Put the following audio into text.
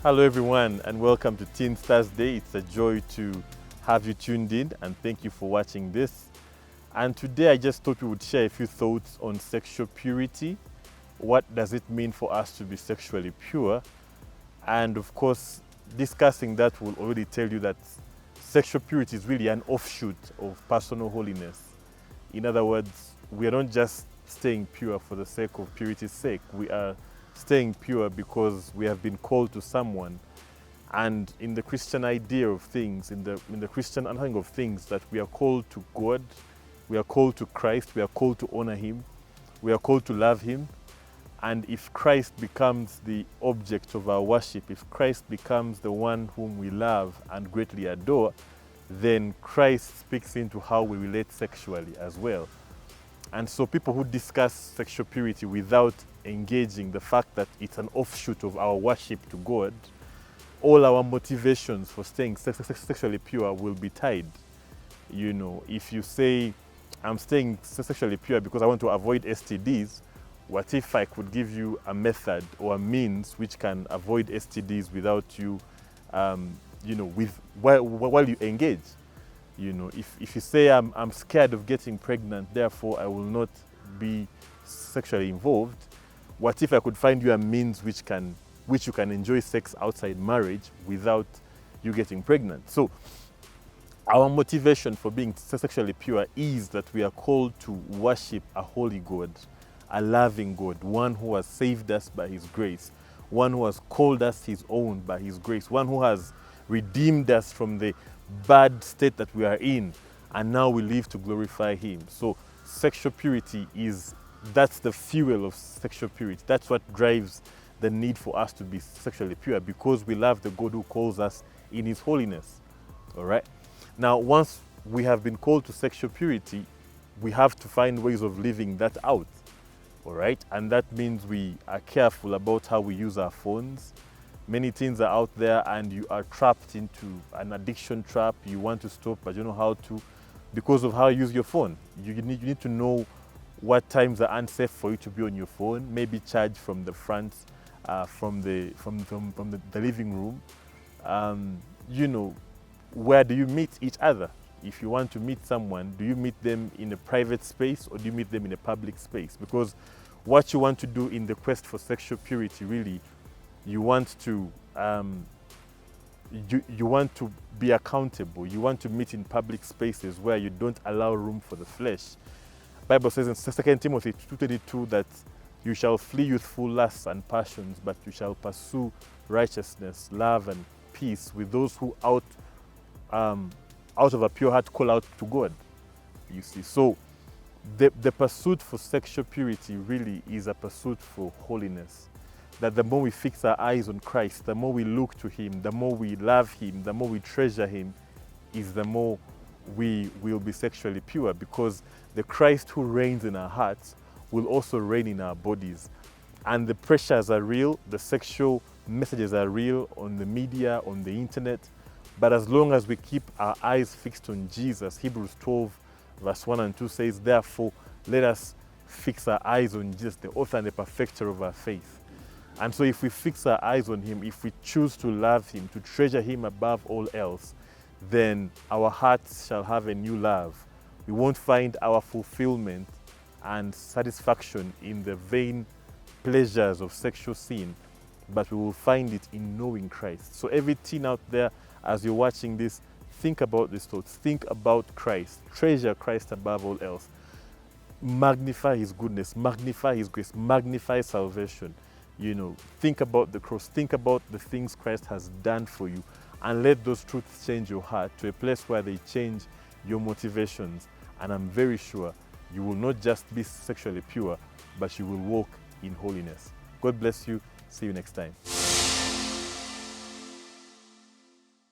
Hello everyone and welcome to Teen Thursday. It's a joy to have you tuned in and thank you for watching this. And today I just thought we would share a few thoughts on sexual purity. What does it mean for us to be sexually pure? And of course, discussing that will already tell you that sexual purity is really an offshoot of personal holiness. In other words, we are not just staying pure for the sake of purity's sake. We are staying pure because we have been called to someone. And in the Christian idea of things, in the Christian understanding of things, that we are called to God, we are called to Christ, we are called to honor Him, we are called to love Him. And if Christ becomes the object of our worship, if Christ becomes the one whom we love and greatly adore, then Christ speaks into how we relate sexually as well. And so people who discuss sexual purity without engaging the fact that it's an offshoot of our worship to God, all our motivations for staying sexually pure will be tied. You know, if you say, I'm staying sexually pure because I want to avoid STDs, what if I could give you a method or a means which can avoid STDs without you, while you engage? You know, if you say I'm scared of getting pregnant, therefore I will not be sexually involved, what if I could find you a means which you can enjoy sex outside marriage without you getting pregnant? So our motivation for being sexually pure is that we are called to worship a holy God, a loving God, one who has saved us by His grace, one who has called us His own by His grace, one who has redeemed us from the bad state that we are in, and now we live to glorify Him. So sexual purity that's the fuel of sexual purity. That's what drives the need for us to be sexually pure, because we love the God who calls us in His holiness. All right. Now, once we have been called to sexual purity, we have to find ways of living that out. All right. And that means we are careful about how we use our phones. Many teens are out there and you are trapped into an addiction trap. You want to stop, but you don't know how to because of how you use your phone. You need to know what times are unsafe for you to be on your phone. Maybe charge from the front, from the living room. Where do you meet each other? If you want to meet someone, do you meet them in a private space or do you meet them in a public space? Because what you want to do in the quest for sexual purity, really, you want to be accountable. You want to meet in public spaces where you don't allow room for the flesh. Bible says in 2 Timothy 2:22 that you shall flee youthful lusts and passions, but you shall pursue righteousness, love, and peace with those who out of a pure heart call out to God. You see, so the pursuit for sexual purity really is a pursuit for holiness. That the more we fix our eyes on Christ, the more we look to Him, the more we love Him, the more we treasure Him, is the more we will be sexually pure, because the Christ who reigns in our hearts will also reign in our bodies. And the pressures are real, the sexual messages are real on the media, on the internet, but as long as we keep our eyes fixed on Jesus, Hebrews 12 verse 1 and 2 says, therefore, let us fix our eyes on Jesus, the author and the perfecter of our faith. And so if we fix our eyes on Him, if we choose to love Him, to treasure Him above all else, then our hearts shall have a new love. We won't find our fulfillment and satisfaction in the vain pleasures of sexual sin, but we will find it in knowing Christ. So every teen out there, as you're watching this, think about these thoughts. Think about Christ. Treasure Christ above all else. Magnify His goodness. Magnify His grace. Magnify salvation. You know, think about the cross. Think about the things Christ has done for you, and let those truths change your heart to a place where they change your motivations. And I'm very sure you will not just be sexually pure, but you will walk in holiness. God bless you. See you next time.